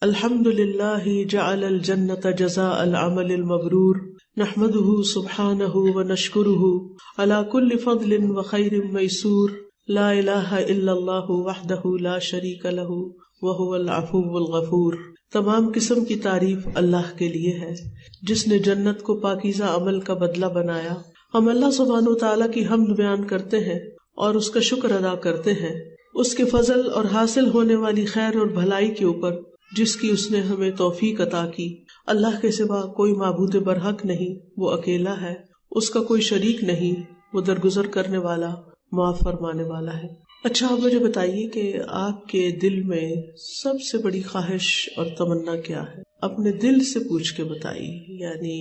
الحمد للہ جعل الجنة جزاء العمل المبرور نحمده سبحانه ونشكره على كل فضل وخير ميسور لا الہ الا اللہ وحدہ لا شریک له وهو العفو الغفور۔ تمام قسم کی تعریف اللہ کے لیے ہے جس نے جنت کو پاکیزہ عمل کا بدلہ بنایا۔ ہم اللہ سبحانہ وتعالیٰ کی حمد بیان کرتے ہیں اور اس کا شکر ادا کرتے ہیں اس کے فضل اور حاصل ہونے والی خیر اور بھلائی کے اوپر جس کی اس نے ہمیں توفیق عطا کی۔ اللہ کے سوا کوئی معبود برحق نہیں، وہ اکیلا ہے، اس کا کوئی شریک نہیں، وہ درگزر کرنے والا، معاف فرمانے والا ہے۔ اچھا، آپ مجھے بتائیے کہ آپ کے دل میں سب سے بڑی خواہش اور تمنا کیا ہے؟ اپنے دل سے پوچھ کے بتائیے، یعنی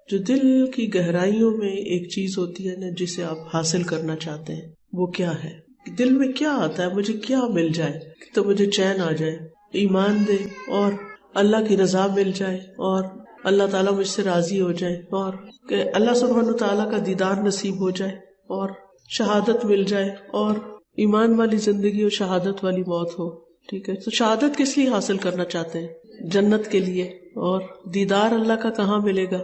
جو دل کی گہرائیوں میں ایک چیز ہوتی ہے نا جسے آپ حاصل کرنا چاہتے ہیں، وہ کیا ہے؟ دل میں کیا آتا ہے؟ مجھے کیا مل جائے تو مجھے چین آ جائے، ایمان دے اور اللہ کی رضا مل جائے اور اللہ تعالیٰ مجھ سے راضی ہو جائے اور کہ اللہ سبحانہ تعالیٰ کا دیدار نصیب ہو جائے اور شہادت مل جائے اور ایمان والی زندگی اور شہادت والی موت ہو۔ ٹھیک ہے، تو شہادت کس لیے حاصل کرنا چاہتے ہیں؟ جنت کے لیے۔ اور دیدار اللہ کا کہاں ملے گا؟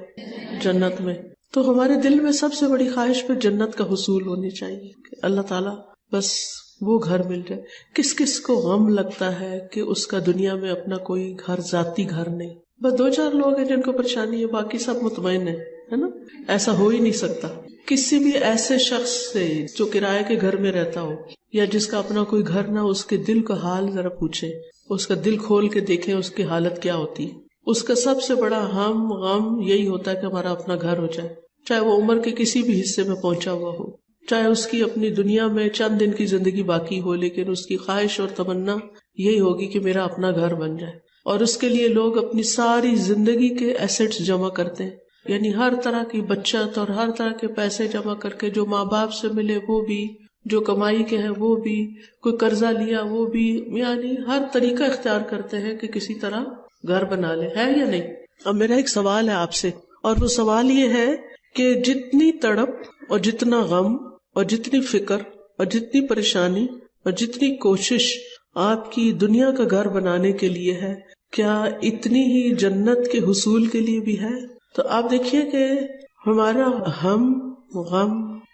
جنت میں۔ تو ہمارے دل میں سب سے بڑی خواہش پہ جنت کا حصول ہونی چاہیے کہ اللہ تعالیٰ بس وہ گھر مل جائے۔ کس کس کو غم لگتا ہے کہ اس کا دنیا میں اپنا کوئی گھر، ذاتی گھر نہیں؟ بس دو چار لوگ ہیں جن کو پریشانی ہے، باقی سب مطمئن ہے نا؟ ایسا ہو ہی نہیں سکتا۔ کسی بھی ایسے شخص سے جو کرائے کے گھر میں رہتا ہو یا جس کا اپنا کوئی گھر نہ ہو، اس کے دل کا حال ذرا پوچھیں، اس کا دل کھول کے دیکھیں اس کی حالت کیا ہوتی ہے۔ اس کا سب سے بڑا غم یہی ہوتا ہے کہ ہمارا اپنا گھر ہو جائے، چاہے وہ عمر کے کسی بھی حصے میں پہنچا ہوا ہو، چاہے اس کی اپنی دنیا میں چند دن کی زندگی باقی ہو، لیکن اس کی خواہش اور تمنا یہی ہوگی کہ میرا اپنا گھر بن جائے۔ اور اس کے لیے لوگ اپنی ساری زندگی کے ایسٹس جمع کرتے ہیں، یعنی ہر طرح کی بچت اور ہر طرح کے پیسے جمع کر کے، جو ماں باپ سے ملے وہ بھی، جو کمائی کے ہیں وہ بھی، کوئی قرضہ لیا وہ بھی، یعنی ہر طریقہ اختیار کرتے ہیں کہ کسی طرح گھر بنا لے۔ ہے یا نہیں؟ اب میرا ایک سوال ہے آپ سے، اور وہ سوال یہ ہے کہ جتنی تڑپ اور جتنا غم اور جتنی فکر اور جتنی پریشانی اور جتنی کوشش آپ کی دنیا کا گھر بنانے کے لیے ہے، کیا اتنی ہی جنت کے حصول کے لیے بھی ہے؟ تو آپ دیکھیے کہ ہمارا غم،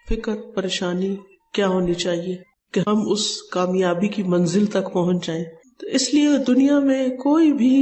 فکر، پریشانی کیا ہونی چاہیے کہ ہم اس کامیابی کی منزل تک پہنچ جائیں۔ تو اس لیے دنیا میں کوئی بھی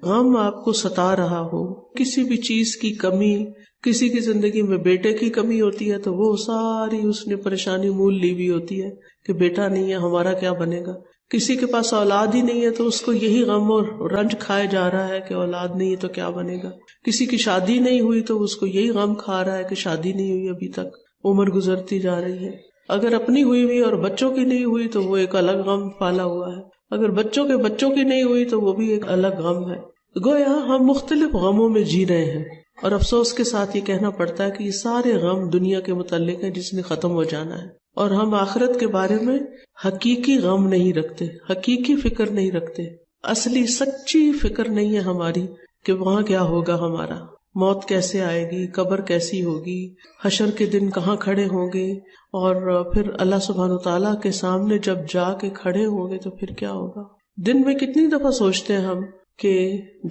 غم آپ کو ستا رہا ہو، کسی بھی چیز کی کمی، کسی کی زندگی میں بیٹے کی کمی ہوتی ہے تو وہ ساری اس نے پریشانی مول لی ہوئی ہوتی ہے کہ بیٹا نہیں ہے، ہمارا کیا بنے گا۔ کسی کے پاس اولاد ہی نہیں ہے تو اس کو یہی غم اور رنج کھائے جا رہا ہے کہ اولاد نہیں ہے تو کیا بنے گا۔ کسی کی شادی نہیں ہوئی تو اس کو یہی غم کھا رہا ہے کہ شادی نہیں ہوئی ابھی تک، عمر گزرتی جا رہی ہے۔ اگر اپنی ہوئی اور بچوں کی نہیں ہوئی تو وہ ایک الگ غم پالا ہوا ہے، اگر بچوں کی نہیں ہوئی تو وہ بھی ایک الگ غم ہے۔ گویا ہم مختلف غموں میں جی رہے ہیں، اور افسوس کے ساتھ یہ کہنا پڑتا ہے کہ یہ سارے غم دنیا کے متعلق ہیں جس نے ختم ہو جانا ہے، اور ہم آخرت کے بارے میں حقیقی غم نہیں رکھتے، حقیقی فکر نہیں رکھتے، اصلی سچی فکر نہیں ہے ہماری کہ وہاں کیا ہوگا، ہمارا موت کیسے آئے گی، قبر کیسی ہوگی، حشر کے دن کہاں کھڑے ہوں گے، اور پھر اللہ سبحانہ تعالیٰ کے سامنے جب جا کے کھڑے ہوں گے تو پھر کیا ہوگا۔ دن میں کتنی دفعہ سوچتے ہیں ہم کہ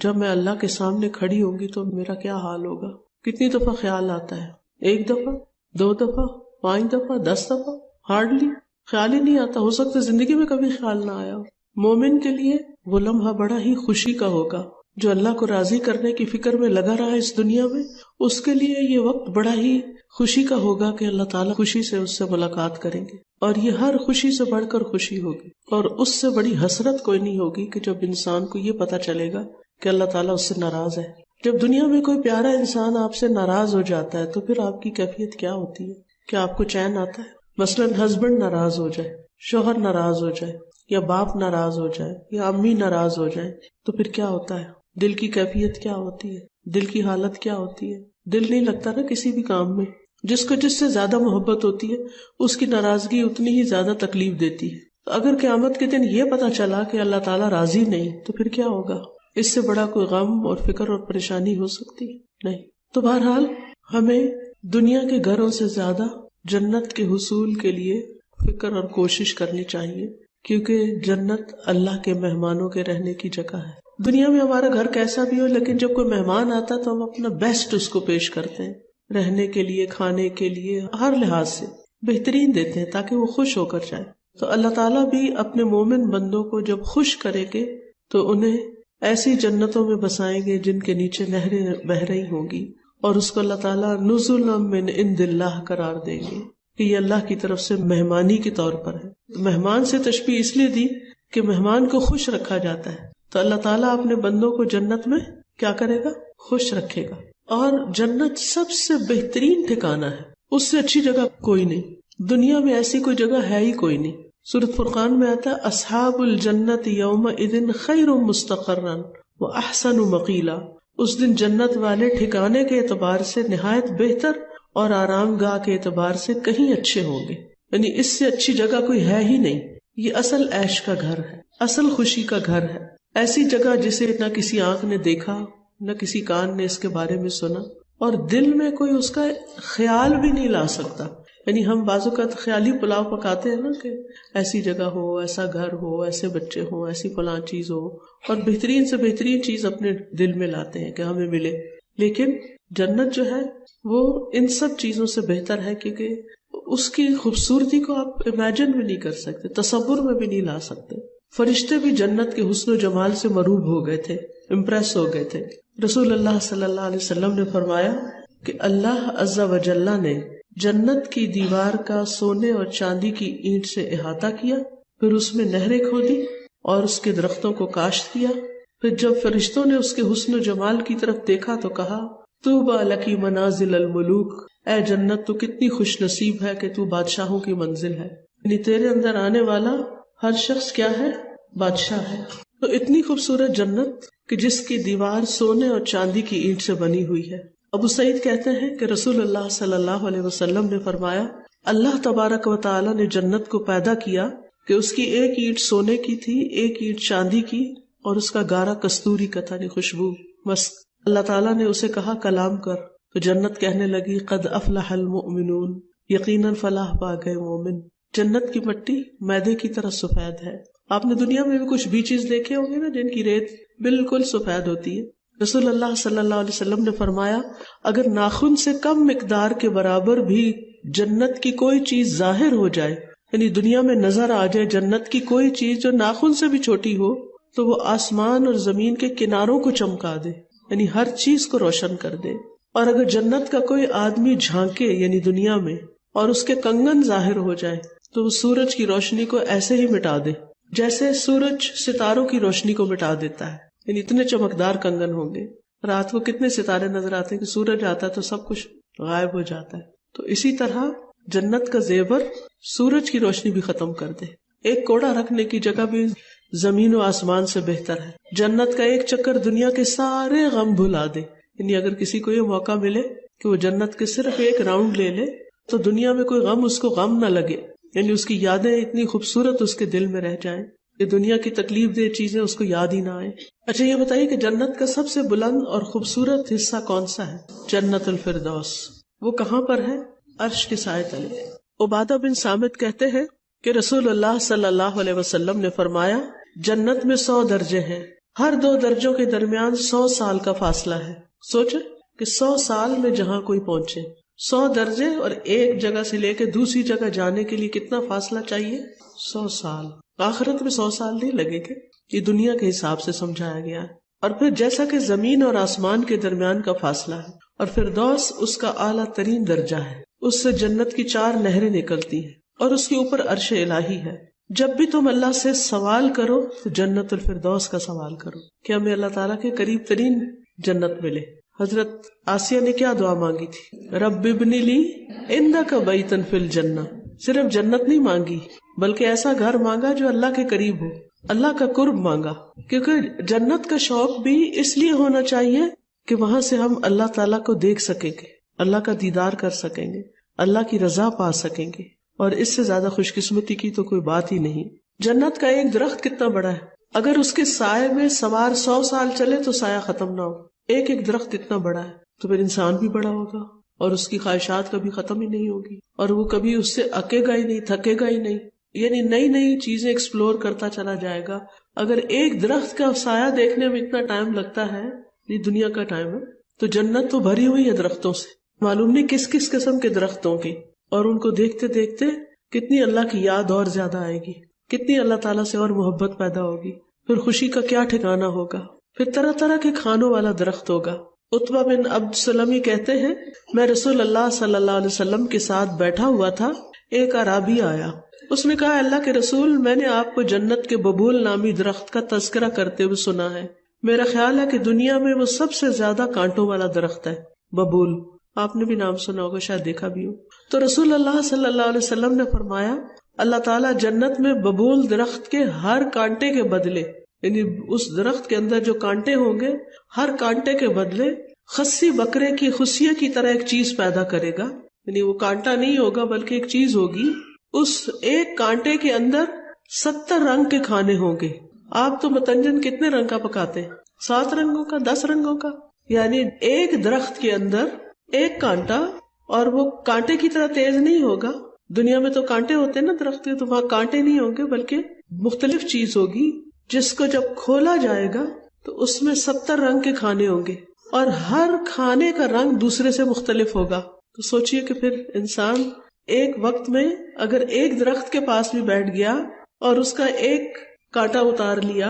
جب میں اللہ کے سامنے کھڑی ہوں گی تو میرا کیا حال ہوگا؟ کتنی دفعہ خیال آتا ہے؟ 1 دفعہ، 2 دفعہ، 5 دفعہ، 10 دفعہ؟ ہارڈلی خیال ہی نہیں آتا۔ ہو سکتا ہے زندگی میں کبھی خیال نہ آیا ہو۔ مومن کے لیے وہ لمحہ بڑا ہی خوشی کا ہوگا، جو اللہ کو راضی کرنے کی فکر میں لگا رہا ہے اس دنیا میں، اس کے لیے یہ وقت بڑا ہی خوشی کا ہوگا کہ اللہ تعالیٰ خوشی سے اس سے ملاقات کریں گے، اور یہ ہر خوشی سے بڑھ کر خوشی ہوگی، اور اس سے بڑی حسرت کوئی نہیں ہوگی کہ جب انسان کو یہ پتا چلے گا کہ اللہ تعالیٰ اس سے ناراض ہے۔ جب دنیا میں کوئی پیارا انسان آپ سے ناراض ہو جاتا ہے تو پھر آپ کی کیفیت کیا ہوتی ہے؟ کیا آپ کو چین آتا ہے؟ مثلاً ہسبینڈ ناراض ہو جائے، شوہر ناراض ہو جائے، یا باپ ناراض ہو جائے، یا امی ناراض ہو جائے، تو پھر کیا ہوتا ہے؟ دل کی کیفیت کیا ہوتی ہے؟ دل کی حالت کیا ہوتی ہے؟ دل نہیں لگتا نا کسی بھی کام میں۔ جس کو جس سے زیادہ محبت ہوتی ہے اس کی ناراضگی اتنی ہی زیادہ تکلیف دیتی ہے۔ تو اگر قیامت کے دن یہ پتا چلا کہ اللہ تعالیٰ راضی نہیں تو پھر کیا ہوگا؟ اس سے بڑا کوئی غم اور فکر اور پریشانی ہو سکتی نہیں۔ تو بہرحال ہمیں دنیا کے گھروں سے زیادہ جنت کے حصول کے لیے فکر اور کوشش کرنی چاہیے، کیونکہ جنت اللہ کے مہمانوں کے رہنے کی جگہ ہے۔ دنیا میں ہمارا گھر کیسا بھی ہو، لیکن جب کوئی مہمان آتا ہے تو ہم اپنا بیسٹ اس کو پیش کرتے ہیں، رہنے کے لیے، کھانے کے لیے، ہر لحاظ سے بہترین دیتے ہیں تاکہ وہ خوش ہو کر جائے۔ تو اللہ تعالیٰ بھی اپنے مومن بندوں کو جب خوش کریں گے تو انہیں ایسی جنتوں میں بسائیں گے جن کے نیچے نہریں بہہ رہی ہوں گی، اور اس کو اللہ تعالیٰ نزلا من عند اللہ قرار دیں گے کہ یہ اللہ کی طرف سے مہمانی کے طور پر ہے۔ مہمان سے تشبیہ اس لیے دی کہ مہمان کو خوش رکھا جاتا ہے، تو اللہ تعالیٰ اپنے بندوں کو جنت میں کیا کرے گا؟ خوش رکھے گا۔ اور جنت سب سے بہترین ٹھکانہ ہے، اس سے اچھی جگہ کوئی نہیں، دنیا میں ایسی کوئی جگہ ہے ہی کوئی نہیں۔ سورۃ فرقان میں آتا ہے اصحاب الجنت یومئذ خیر مستقرا واحسن مقیلا، اس دن جنت والے ٹھکانے کے اعتبار سے نہایت بہتر اور آرام گاہ کے اعتبار سے کہیں اچھے ہوں گے، یعنی اس سے اچھی جگہ کوئی ہے ہی نہیں۔ یہ اصل عیش کا گھر ہے، اصل خوشی کا گھر ہے، ایسی جگہ جسے نہ کسی آنکھ نے دیکھا، نہ کسی کان نے اس کے بارے میں سنا، اور دل میں کوئی اس کا خیال بھی نہیں لا سکتا۔ یعنی ہم بعض اوقات خیالی پلاؤ پکاتے ہیں نا کہ ایسی جگہ ہو، ایسا گھر ہو، ایسے بچے ہوں، ایسی فلاں چیز ہو، اور بہترین سے بہترین چیز اپنے دل میں لاتے ہیں کہ ہمیں ملے، لیکن جنت جو ہے وہ ان سب چیزوں سے بہتر ہے، کیونکہ اس کی خوبصورتی کو آپ امیجن بھی نہیں کر سکتے، تصور میں بھی نہیں لا سکتے۔ فرشتے بھی جنت کے حسن و جمال سے مروب ہو گئے تھے، امپریس ہو گئے تھے۔ رسول اللہ صلی اللہ علیہ وسلم نے فرمایا کہ اللہ عز و جل نے جنت کی دیوار کا سونے اور چاندی کی اینٹ سے احاطہ کیا، پھر اس میں نہریں کھودی اور اس کے درختوں کو کاشت کیا۔ پھر جب فرشتوں نے اس کے حسن و جمال کی طرف دیکھا تو کہا طوبی لکی منازل الملوک، اے جنت تو کتنی خوش نصیب ہے کہ تو بادشاہوں کی منزل ہے، یعنی تیرے اندر آنے والا ہر شخص کیا ہے؟ بادشاہ ہے۔ تو اتنی خوبصورت جنت کہ جس کی دیوار سونے اور چاندی کی اینٹ سے بنی ہوئی ہے۔ ابو سعید کہتے ہیں کہ رسول اللہ صلی اللہ علیہ وسلم نے فرمایا اللہ تبارک و تعالی نے جنت کو پیدا کیا کہ اس کی ایک اینٹ سونے کی تھی، ایک اینٹ چاندی کی، اور اس کا گارا کستوری کا تھا، خوشبو مسک۔ اللہ تعالیٰ نے اسے کہا کلام کر، تو جنت کہنے لگی قد افلح المؤمنون، یقیناً فلاح پا گئے مومن۔ جنت کی مٹی میدے کی طرح سفید ہے۔ آپ نے دنیا میں بھی کچھ بیچز دیکھے ہوں گے نا جن کی ریت بالکل سفید ہوتی ہے۔ رسول اللہ صلی اللہ علیہ وسلم نے فرمایا اگر ناخن سے کم مقدار کے برابر بھی جنت کی کوئی چیز ظاہر ہو جائے، یعنی دنیا میں نظر آ جائے جنت کی کوئی چیز جو ناخن سے بھی چھوٹی ہو، تو وہ آسمان اور زمین کے کناروں کو چمکا دے، یعنی ہر چیز کو روشن کر دے۔ اور اگر جنت کا کوئی آدمی جھانکے یعنی دنیا میں اور اس کے کنگن ظاہر ہو جائے تو وہ سورج کی روشنی کو ایسے ہی مٹا دے جیسے سورج ستاروں کی روشنی کو مٹا دیتا ہے، یعنی اتنے چمکدار کنگن ہوں گے۔ رات کو کتنے ستارے نظر آتے ہیں کہ سورج آتا ہے تو سب کچھ غائب ہو جاتا ہے۔ تو اسی طرح جنت کا زیور سورج کی روشنی بھی ختم کر دے۔ ایک کوڑا رکھنے کی جگہ بھی زمین و آسمان سے بہتر ہے۔ جنت کا ایک چکر دنیا کے سارے غم بھلا دے، یعنی اگر کسی کو یہ موقع ملے کہ وہ جنت کے صرف ایک راؤنڈ لے لے تو دنیا میں کوئی غم اس کو غم نہ لگے، یعنی اس کی یادیں اتنی خوبصورت اس کے دل میں رہ جائیں کہ دنیا کی تکلیف دہ چیزیں اس کو یاد ہی نہ آئیں۔ اچھا یہ بتائیے کہ جنت کا سب سے بلند اور خوبصورت حصہ کون سا ہے؟ جنت الفردوس۔ وہ کہاں پر ہے؟ عرش کے سائے تلے۔ عبادہ بن صامت کہتے ہیں کہ رسول اللہ صلی اللہ علیہ وسلم نے فرمایا جنت میں 100 درجے ہیں، ہر 2 درجوں کے درمیان 100 سال کا فاصلہ ہے۔ سوچے کہ 100 سال میں جہاں کوئی پہنچے، 100 درجے، اور ایک جگہ سے لے کے دوسری جگہ جانے کے لیے کتنا فاصلہ چاہیے؟ 100 سال۔ آخرت میں 100 سال نہیں لگے گے، یہ دنیا کے حساب سے سمجھایا گیا ہے۔ اور پھر جیسا کہ زمین اور آسمان کے درمیان کا فاصلہ ہے، اور فردوس اس کا اعلیٰ ترین درجہ ہے، اس سے جنت کی 4 نہریں نکلتی ہیں، اور اس کے اوپر عرش الہی ہے۔ جب بھی تم اللہ سے سوال کرو تو جنت الفردوس کا سوال کرو کہ ہمیں اللہ تعالیٰ کے قریب ترین جنت ملے۔ حضرت آسیہ نے کیا دعا مانگی تھی؟ رب ابن لی عندک بیتا فی الجنہ۔ صرف جنت نہیں مانگی بلکہ ایسا گھر مانگا جو اللہ کے قریب ہو، اللہ کا قرب مانگا، کیونکہ جنت کا شوق بھی اس لیے ہونا چاہیے کہ وہاں سے ہم اللہ تعالیٰ کو دیکھ سکیں گے، اللہ کا دیدار کر سکیں گے، اللہ کی رضا پا سکیں گے، اور اس سے زیادہ خوش قسمتی کی تو کوئی بات ہی نہیں۔ جنت کا ایک درخت کتنا بڑا ہے، اگر اس کے سائے میں سوار 100 سال چلے تو سایہ ختم نہ ہو۔ ایک درخت اتنا بڑا ہے تو پھر انسان بھی بڑا ہوگا اور اس کی خواہشات کبھی ختم ہی نہیں ہوگی، اور وہ کبھی اس سے اکے گا ہی نہیں، تھکے گا ہی نہیں، یعنی نئی نئی چیزیں ایکسپلور کرتا چلا جائے گا، اگر ایک درخت کا سایہ دیکھنے میں اتنا ٹائم لگتا ہے، یہ دنیا کا ٹائم ہے، تو جنت تو بھری ہوئی ہے درختوں سے، معلوم نہیں کس کس قسم کے درختوں کی، اور ان کو دیکھتے دیکھتے کتنی اللہ کی یاد اور زیادہ آئے گی، کتنی اللہ تعالیٰ سے اور محبت پیدا ہوگی، پھر خوشی کا کیا ٹھکانہ ہوگا، پھر طرح طرح کے کھانوں والا درخت ہوگا۔ عتبہ بن عبد سلمی کہتے ہیں، میں رسول اللہ صلی اللہ علیہ وسلم کے ساتھ بیٹھا ہوا تھا، ایک اعرابی آیا، اس نے کہا اللہ کے رسول، میں نے آپ کو جنت کے ببول نامی درخت کا تذکرہ کرتے ہوئے سنا ہے، میرا خیال ہے کہ دنیا میں وہ سب سے زیادہ کانٹوں والا درخت ہے، ببول، آپ نے بھی نام سنا ہوگا، شاید دیکھا بھی ہو۔ تو رسول اللہ صلی اللہ علیہ وسلم نے فرمایا، اللہ تعالیٰ جنت میں ببول درخت کے ہر کانٹے کے بدلے، یعنی اس درخت کے اندر جو کانٹے ہوں گے، ہر کانٹے کے بدلے خصی بکرے کی خصیے کی طرح ایک چیز پیدا کرے گا، یعنی وہ کانٹا نہیں ہوگا بلکہ ایک چیز ہوگی، اس ایک کانٹے کے اندر 70 رنگ کے کھانے ہوں گے۔ آپ تو متنجن کتنے رنگ کا پکاتے ہیں؟ 7 رنگوں کا، 10 رنگوں کا، یعنی ایک درخت کے اندر ایک کانٹا، اور وہ کانٹے کی طرح تیز نہیں ہوگا۔ دنیا میں تو کانٹے ہوتے ہیں نا درخت کے، تو وہاں کانٹے نہیں ہوں گے بلکہ مختلف چیز ہوگی، جس کو جب کھولا جائے گا تو اس میں 70 رنگ کے کھانے ہوں گے، اور ہر کھانے کا رنگ دوسرے سے مختلف ہوگا۔ تو سوچئے کہ پھر انسان ایک وقت میں اگر ایک درخت کے پاس بھی بیٹھ گیا اور اس کا ایک کانٹا اتار لیا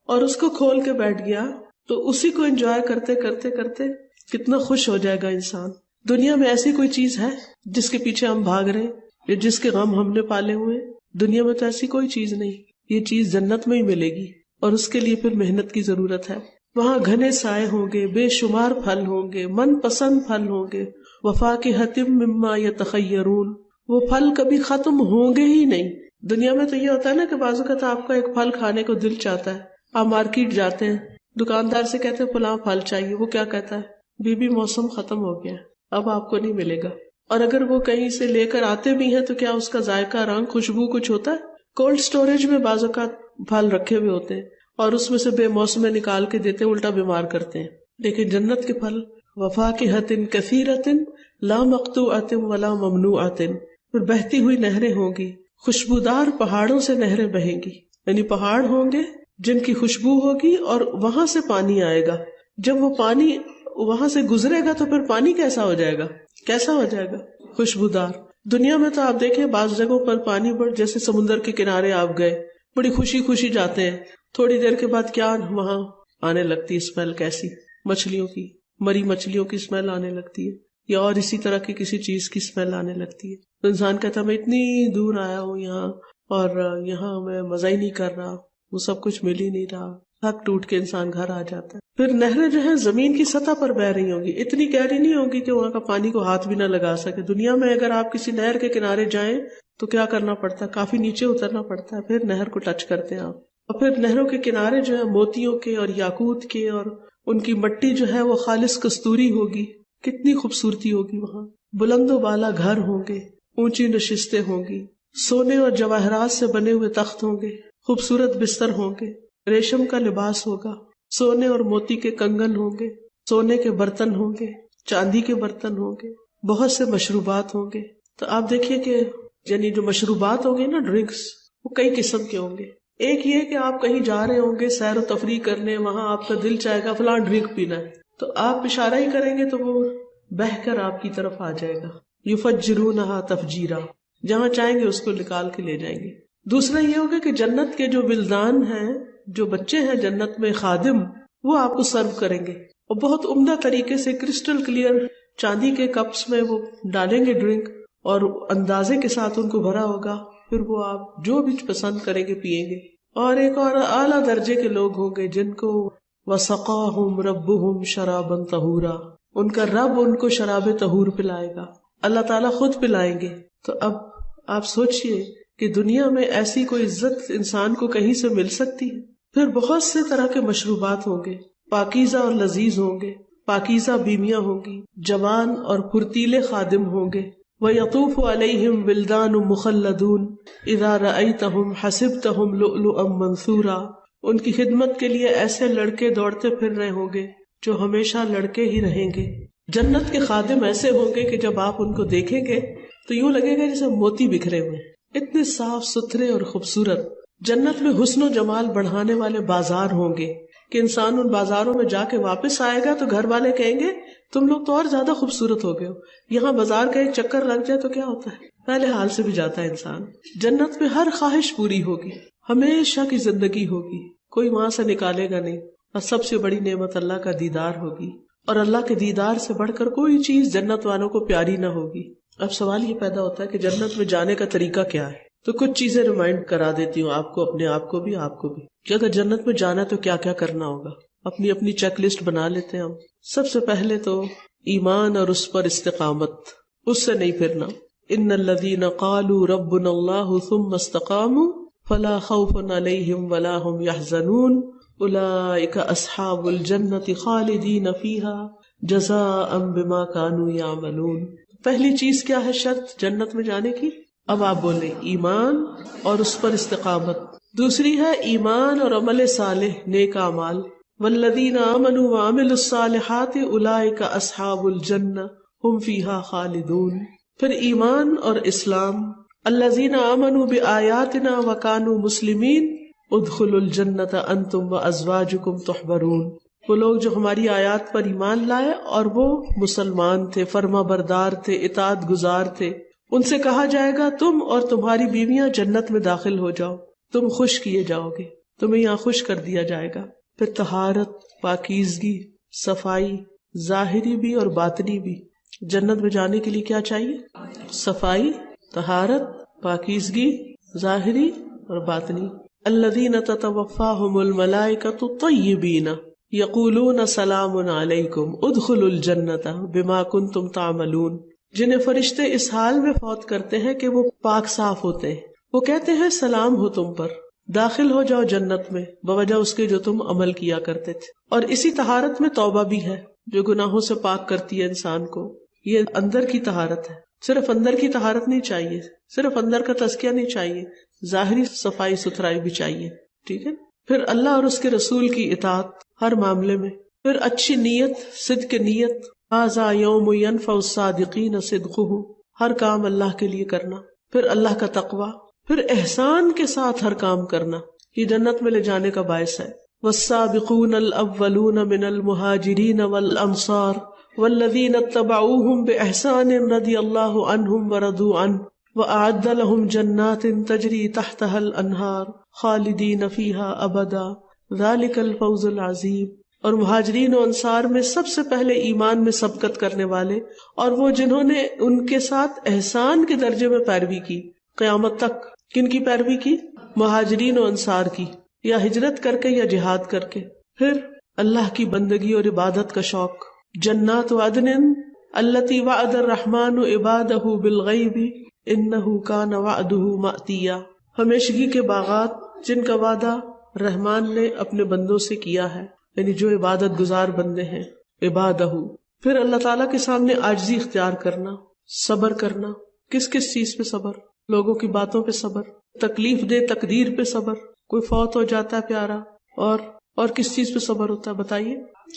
اور اس کو کھول کے بیٹھ گیا، تو اسی کو انجوائے کرتے کرتے کرتے کتنا خوش ہو جائے گا انسان۔ دنیا میں ایسی کوئی چیز ہے جس کے پیچھے ہم بھاگ رہے ہیں یا جس کے غم ہم نے پالے ہوئے؟ دنیا میں تو ایسی کوئی چیز نہیں، یہ چیز جنت میں ہی ملے گی، اور اس کے لیے پھر محنت کی ضرورت ہے۔ وہاں گھنے سائے ہوں گے، بے شمار پھل ہوں گے، من پسند پھل ہوں گے، وفاکہۃ مما یتخیرون، وہ پھل کبھی ختم ہوں گے ہی نہیں۔ دنیا میں تو یہ ہوتا ہے نا کہ بعض اوقات آپ کا ایک پھل کھانے کو دل چاہتا ہے، آپ مارکیٹ جاتے ہیں، دکاندار سے کہتے ہیں فلاں پھل چاہیے، وہ کیا کہتا ہے، بی موسم ختم ہو گیا، اب آپ کو نہیں ملے گا۔ اور اگر وہ کہیں سے لے کر آتے بھی ہیں تو کیا اس کا ذائقہ، رنگ، خوشبو کچھ ہوتا ہے؟ کولڈ سٹوریج میں بعض اوقات پھل رکھے ہوئے ہوتے ہیں اور اس میں سے بے موسم نکال کے دیتے ہیں، الٹا بیمار کرتے ہیں۔ لیکن جنت کے پھل وفاکہۃ کثیرۃ لا مقطوعۃ ولا ممنوعۃ، پھر بہتی ہوئی نہریں ہوں گی، خوشبودار پہاڑوں سے نہریں بہیں گی، یعنی پہاڑ ہوں گے جن کی خوشبو ہوگی اور وہاں سے پانی آئے گا۔ جب وہ پانی وہاں سے گزرے گا تو پھر پانی کیسا ہو جائے گا؟ کیسا ہو جائے گا؟ خوشبودار۔ دنیا میں تو آپ دیکھیں بعض جگہوں پر پانی جیسے سمندر کے کنارے آپ گئے، بڑی خوشی خوشی جاتے ہیں، تھوڑی دیر کے بعد کیا وہاں آنے لگتی ہے اسمیل، کیسی؟ مچھلیوں کی، مری مچھلیوں کی اسمیل آنے لگتی ہے، یا اور اسی طرح کی کسی چیز کی اسمیل آنے لگتی ہے۔ تو انسان کہتا ہے میں اتنی دور آیا ہوں یہاں، اور یہاں میں مزہ ہی نہیں کر رہا، وہ سب کچھ مل ہی نہیں رہا، تھک ٹوٹ کے انسان گھر آ جاتا ہے۔ پھر نہریں جو ہیں زمین کی سطح پر بہ رہی ہوں گی، اتنی گہری نہیں ہوگی کہ وہاں کا پانی کو ہاتھ بھی نہ لگا سکے۔ دنیا میں اگر آپ کسی نہر کے کنارے جائیں تو کیا کرنا پڑتا ہے؟ کافی نیچے اترنا پڑتا ہے، پھر نہر کو ٹچ کرتے ہیں آپ۔ اور پھر نہروں کے کنارے جو ہے موتیوں کے اور یاقوت کے، اور ان کی مٹی جو ہے وہ خالص کستوری ہوگی، کتنی خوبصورتی ہوگی وہاں۔ بلند و بالا گھر ہوں گے، اونچی نشستیں ہوں گی، سونے اور جواہرات سے بنے ہوئے تخت ہوں گے، خوبصورت بستر ہوں گے، ریشم کا لباس ہوگا، سونے اور موتی کے کنگن ہوں گے، سونے کے برتن ہوں گے، چاندی کے برتن ہوں گے، بہت سے مشروبات ہوں گے۔ تو آپ دیکھیے کہ یعنی جو مشروبات ہوں گے نا، ڈرنکس، وہ کئی قسم کے ہوں گے۔ ایک یہ کہ آپ کہیں جا رہے ہوں گے سیر و تفریح کرنے، وہاں آپ کا دل چاہے گا فلاں ڈرنک پینا ہے، تو آپ اشارہ ہی کریں گے تو وہ بہہ کر آپ کی طرف آ جائے گا۔ یفجرونہا تفجیرا، جہاں چاہیں گے اس کو نکال کے لے جائیں گے۔ دوسرا یہ ہوگا کہ جنت کے جو ولدان ہیں، جو بچے ہیں جنت میں، خادم، وہ آپ کو سرو کریں گے، اور بہت عمدہ طریقے سے کرسٹل کلیئر چاندی کے کپس میں وہ ڈالیں گے ڈرنک، اور اندازے کے ساتھ ان کو بھرا ہوگا، پھر وہ آپ جو بھی پسند کریں گے پیئیں گے۔ اور ایک اور اعلیٰ درجے کے لوگ ہوں گے جن کو وَسَقَاهُمْ رَبُّهُمْ شَرَابًا طَهُورًا، ان کا رب ان کو شراب طہور پلائے گا، اللہ تعالیٰ خود پلائیں گے۔ تو اب آپ سوچئے کہ دنیا میں ایسی کوئی عزت انسان کو کہیں سے مل سکتی ہے؟ پھر بہت سے طرح کے مشروبات ہوں گے، پاکیزہ اور لذیذ ہوں گے، پاکیزہ بیویاں ہوں گی، جوان اور پھرتیلے خادم ہوں گے۔ وَيَطُوفُ عَلَيْهِمْ وِلْدَانٌ مُخَلَّدُونَ إِذَا رَأَيْتَهُمْ حَسِبْتَهُمْ لُؤْلُؤًا مَنثُورًا، ان کی خدمت کے لیے ایسے لڑکے دوڑتے پھر رہے ہوں گے جو ہمیشہ لڑکے ہی رہیں گے۔ جنت کے خادم ایسے ہوں گے کہ جب آپ ان کو دیکھیں گے تو یوں لگے گا جیسے موتی بکھرے ہوئے، اتنے صاف ستھرے اور خوبصورت۔ جنت میں حسن و جمال بڑھانے والے بازار ہوں گے کہ انسان ان بازاروں میں جا کے واپس آئے گا تو گھر والے کہیں گے تم لوگ تو اور زیادہ خوبصورت ہو گئے ہو. یہاں بازار کا ایک چکر لگ جائے تو کیا ہوتا ہے, پہلے حال سے بھی جاتا ہے انسان. جنت میں ہر خواہش پوری ہوگی, ہمیشہ کی زندگی ہوگی, کوئی وہاں سے نکالے گا نہیں, اور سب سے بڑی نعمت اللہ کا دیدار ہوگی, اور اللہ کے دیدار سے بڑھ کر کوئی چیز جنت والوں کو پیاری نہ ہوگی. اب سوال یہ پیدا ہوتا ہے کہ جنت میں جانے کا طریقہ کیا ہے؟ تو کچھ چیزیں ریمائنڈ کرا دیتی ہوں آپ کو, اپنے آپ کو بھی آپ کو بھی, کہ اگر جنت میں جانا تو کیا کیا کرنا ہوگا. اپنی اپنی چیک لسٹ بنا لیتے ہیں ہم. سب سے پہلے تو ایمان اور اس پر استقامت, اس سے نہیں پھرنا. ان الذین قالوا ربنا اللہ ثم استقاموا فلا خوف علیہم ولا هم يحزنون اولئک اصحاب الجنۃ خالدین فیہا جزاء بما كانوا يعملون. پہلی چیز کیا ہے شرط جنت میں جانے کی؟ اب آپ بولیں ایمان اور اس پر استقامت. دوسری ہے ایمان اور عمل صالح, نیک اعمال. والذین آمنوا وعملوا الصالحات اولئک اصحاب الجنہ ہم فیہا خالدون. پھر ایمان اور اسلام. الذین آمنوا بآیاتنا وکانوا مسلمین ادخلوا الجنۃ انتم وازواجکم تحبرون. وہ لوگ جو ہماری آیات پر ایمان لائے اور وہ مسلمان تھے, فرما بردار تھے, اطاعت گزار تھے, ان سے کہا جائے گا تم اور تمہاری بیویاں جنت میں داخل ہو جاؤ, تم خوش کیے جاؤ گے, تمہیں یہاں خوش کر دیا جائے گا. پھر طہارت, پاکیزگی, صفائی, ظاہری بھی اور باطنی بھی. جنت میں جانے کے لیے کیا چاہیے؟ صفائی, طہارت, پاکیزگی, ظاہری اور باطنی. الذین تتوفاہم الملائکۃ طیبین یقولون سلام علیکم ادخلوا الجنۃ بما کنتم تعملون. جنہیں فرشتے اس حال میں فوت کرتے ہیں کہ وہ پاک صاف ہوتے ہیں, وہ کہتے ہیں سلام ہو تم پر, داخل ہو جاؤ جنت میں بوجہ اس کے جو تم عمل کیا کرتے تھے. اور اسی طہارت میں توبہ بھی ہے جو گناہوں سے پاک کرتی ہے انسان کو. یہ اندر کی طہارت ہے, صرف اندر کی طہارت نہیں چاہیے, صرف اندر کا تزکیہ نہیں چاہیے, ظاہری صفائی ستھرائی بھی چاہیے. ٹھیک ہے. پھر اللہ اور اس کے رسول کی اطاعت ہر معاملے میں. پھر اچھی نیت, صدق نیت. ھذا یوم ینفع الصادقین صدقہ, ہر کام اللہ کے لیے کرنا. پھر اللہ کا تقوی. پھر احسان کے ساتھ ہر کام کرنا, یہ جنت میں لے جانے کا باعث ہے. والسابقون الاولون من المہاجرین والانصار والذین اتبعوہم باحسان رضی اللہ عنہم ورضوا عنہ وأعد لهم جنات تجری تحتها الانہار خالدین فیہا ابدا ذلک الفوز العظیم. اور مہاجرین و انصار میں سب سے پہلے ایمان میں سبقت کرنے والے اور وہ جنہوں نے ان کے ساتھ احسان کے درجے میں پیروی کی قیامت تک. کن کی پیروی کی؟ مہاجرین و انصار کی, یا ہجرت کر کے یا جہاد کر کے. پھر اللہ کی بندگی اور عبادت کا شوق. جنات عدن التی وعد الرحمن عبادہ بالغیب انہ کان وعدہ مأتیا. ہمیشگی کے باغات جن کا وعدہ رحمان نے اپنے بندوں سے کیا ہے, یعنی جو عبادت گزار بندے ہیں. عبادہ. پھر اللہ تعالیٰ کے سامنے عاجزی اختیار کرنا, صبر کرنا. کس کس چیز پہ صبر؟ لوگوں کی باتوں پہ صبر, تکلیف دے تقدیر پہ صبر, کوئی فوت ہو جاتا ہے پیارا, اور کس چیز پہ صبر ہوتا ہے بتائیے؟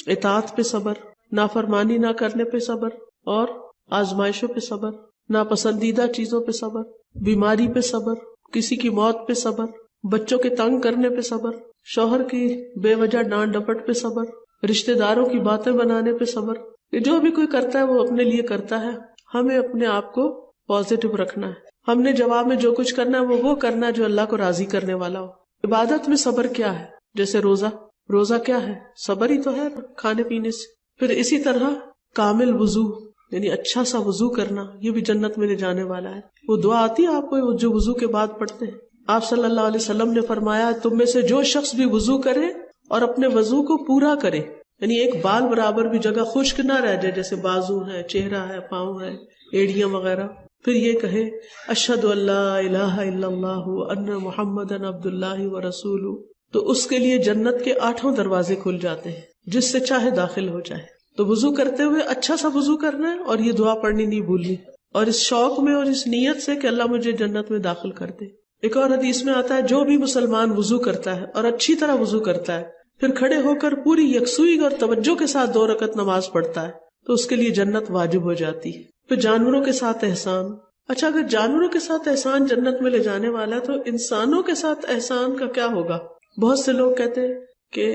اطاعت پہ صبر, نافرمانی نہ کرنے پہ صبر, اور آزمائشوں پہ صبر, ناپسندیدہ چیزوں پہ صبر, بیماری پہ صبر, کسی کی موت پہ صبر, بچوں کے تنگ کرنے پہ صبر, شوہر کی بے وجہ ڈانٹ ڈپٹ پہ صبر, رشتہ داروں کی باتیں بنانے پہ صبر. یہ جو بھی کوئی کرتا ہے وہ اپنے لیے کرتا ہے, ہمیں اپنے آپ کو پازیٹو رکھنا ہے. ہم نے جواب میں جو کچھ کرنا ہے وہ کرنا ہے جو اللہ کو راضی کرنے والا ہو. عبادت میں صبر کیا ہے؟ جیسے روزہ کیا ہے؟ صبر ہی تو ہے کھانے پینے سے. پھر اسی طرح کامل وضو, یعنی اچھا سا وضو کرنا, یہ بھی جنت میں لے جانے والا ہے. وہ دعا آتی ہے آپ کو جو وضو کے بعد پڑھتے ہیں. آپ صلی اللہ علیہ وسلم نے فرمایا تم میں سے جو شخص بھی وضو کرے اور اپنے وضو کو پورا کرے, یعنی ایک بال برابر بھی جگہ خشک نہ رہ جائے, جیسے بازو ہے, چہرہ ہے, پاؤں ہے, ایڑیاں وغیرہ. پھر یہ کہے اشہد ان لا الہ الا اللہ ان محمدن عبد اللہ ورسولہ, تو اس کے لیے جنت کے 8 دروازے کھل جاتے ہیں, جس سے چاہے داخل ہو جائے. تو وضو کرتے ہوئے اچھا سا وضو کرنا ہے, اور یہ دعا پڑھنی نہیں بھولنی, اور اس شوق میں اور اس نیت سے کہ اللہ مجھے جنت میں داخل کر دے. ایک اور حدیث میں آتا ہے جو بھی مسلمان وضو کرتا ہے اور اچھی طرح وضو کرتا ہے, پھر کھڑے ہو کر پوری یکسوئی اور توجہ کے ساتھ 2 رکعت نماز پڑھتا ہے, تو اس کے لیے جنت واجب ہو جاتی ہے. پھر جانوروں کے ساتھ احسان, اچھا، اگر جانوروں کے ساتھ احسان جنت میں لے جانے والا ہے تو انسانوں کے ساتھ احسان کا کیا ہوگا؟ بہت سے لوگ کہتے ہیں کہ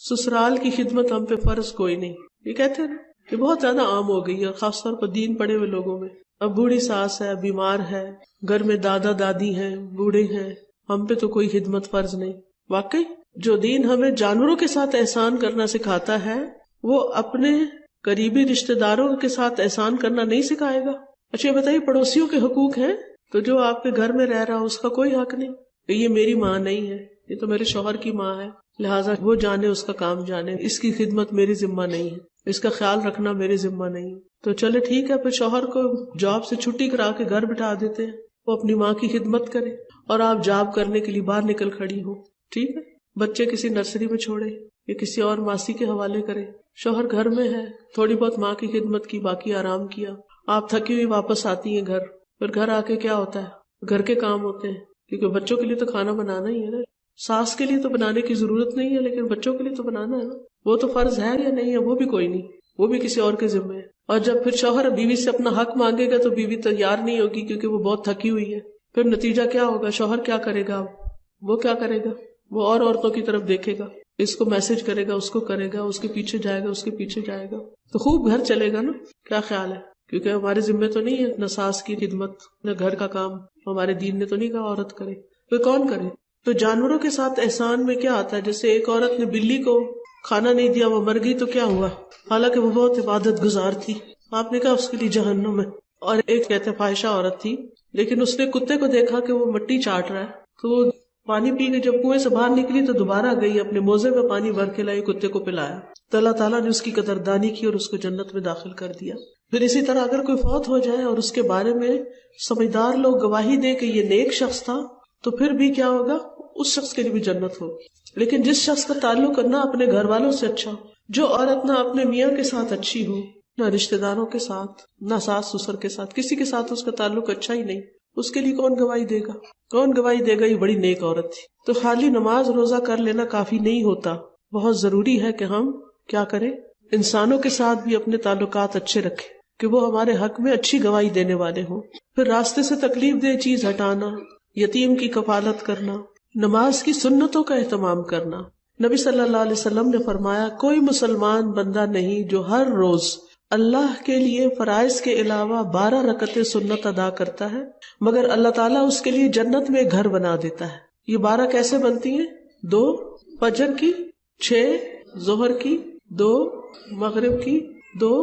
سسرال کی خدمت ہم پہ فرض کوئی نہیں، یہ کہتے ہیں کہ بہت زیادہ عام ہو گئی ہے، خاص طور پر دین پڑھے ہوئے لوگوں میں. اب بوڑھی ساس ہے، بیمار ہے، گھر میں دادا دادی ہیں، بوڑھے ہیں، ہم پہ تو کوئی خدمت فرض نہیں. واقعی جو دین ہمیں جانوروں کے ساتھ احسان کرنا سکھاتا ہے وہ اپنے قریبی رشتہ داروں کے ساتھ احسان کرنا نہیں سکھائے گا. اچھا یہ بتائیے، پڑوسیوں کے حقوق ہیں تو جو آپ کے گھر میں رہ رہا اس کا کوئی حق نہیں کہ یہ میری ماں نہیں ہے، یہ تو میرے شوہر کی ماں ہے، لہٰذا وہ جانے، اس کا کام جانے، اس کی خدمت میری ذمہ نہیں ہے، اس کا خیال رکھنا میرے ذمہ نہیں. تو چلے ٹھیک ہے، پھر شوہر کو جاب سے چھٹی کرا کے گھر بٹھا دیتے ہیں، وہ اپنی ماں کی خدمت کرے اور آپ جاب کرنے کے لیے باہر نکل کھڑی ہو. ٹھیک ہے، بچے کسی نرسری میں چھوڑے یا کسی اور ماسی کے حوالے کرے، شوہر گھر میں ہے، تھوڑی بہت ماں کی خدمت کی، باقی آرام کیا. آپ تھکی ہوئی واپس آتی ہیں گھر، پھر گھر آ کے کیا ہوتا ہے؟ گھر کے کام ہوتے ہیں، کیونکہ بچوں کے لیے تو کھانا بنانا ہی ہے نا. ساس کے لیے تو بنانے کی ضرورت نہیں ہے، لیکن بچوں کے لیے تو بنانا ہے نا. وہ تو فرض ہے یا نہیں ہے وہ بھی کوئی نہیں، وہ بھی کسی اور کے ذمہ ہے. اور جب پھر شوہر بیوی سے اپنا حق مانگے گا تو بیوی تیار نہیں ہوگی، کیونکہ وہ بہت تھکی ہوئی ہے. پھر نتیجہ کیا ہوگا؟ شوہر کیا کرے گا؟ وہ کیا کرے گا؟ وہ اور عورتوں کی طرف دیکھے گا، اس کو میسج کرے گا، اس کو کرے گا، اس کے پیچھے جائے گا، اس کے پیچھے جائے گا. تو خوب گھر چلے گا نا؟ کیا خیال ہے؟ کیونکہ ہمارے ذمے تو نہیں ہے نہ ساس کی خدمت نہ گھر کا کام، ہمارے دین نے تو نہیں کہا عورت کرے، تو کون کرے؟ تو جانوروں کے ساتھ احسان میں کیا آتا ہے؟ جیسے ایک عورت نے بلی کو کھانا نہیں دیا، وہ مر گئی تو کیا ہوا؟ حالانکہ وہ بہت عبادت گزار تھی، آپ نے کہا اس کے لیے جہنم ہے. اور ایک کہتے فاحشہ عورت تھی، لیکن اس نے کتے کو دیکھا کہ وہ مٹی چاٹ رہا ہے تو وہ پانی پی کے جب کنویں سے باہر نکلی تو دوبارہ گئی، اپنے موزے میں پانی بھر کے لائی، کتے کو پلایا، تو اللہ تعالیٰ نے اس کی قدردانی کی اور اس کو جنت میں داخل کر دیا. پھر اسی طرح اگر کوئی فوت ہو جائے اور اس کے بارے میں سمجھدار لوگ گواہی دے کہ یہ نیک شخص تھا، تو پھر بھی کیا ہوگا؟ اس شخص کے لیے بھی جنت ہوگی. لیکن جس شخص کا تعلق نہ اپنے گھر والوں سے اچھا، جو عورت نہ اپنے میاں کے ساتھ اچھی ہو، نہ رشتہ داروں کے ساتھ، نہ ساس سسر کے ساتھ، کسی کے ساتھ اس کا تعلق اچھا ہی نہیں، اس کے لیے کون گواہی دے گا؟ کون گواہی دے گا یہ بڑی نیک عورت تھی؟ تو خالی نماز روزہ کر لینا کافی نہیں ہوتا، بہت ضروری ہے کہ ہم کیا کریں؟ انسانوں کے ساتھ بھی اپنے تعلقات اچھے رکھیں کہ وہ ہمارے حق میں اچھی گواہی دینے والے ہوں. پھر راستے سے تکلیف دہ چیز ہٹانا، یتیم کی کفالت کرنا، نماز کی سنتوں کا اہتمام کرنا. نبی صلی اللہ علیہ وسلم نے فرمایا، کوئی مسلمان بندہ نہیں جو ہر روز اللہ کے لیے فرائض کے علاوہ 12 رکعتیں سنت ادا کرتا ہے مگر اللہ تعالیٰ اس کے لیے جنت میں ایک گھر بنا دیتا ہے. یہ 12 کیسے بنتی ہیں؟ 2 فجر کی، 6 ظہر کی، 2 مغرب کی، 2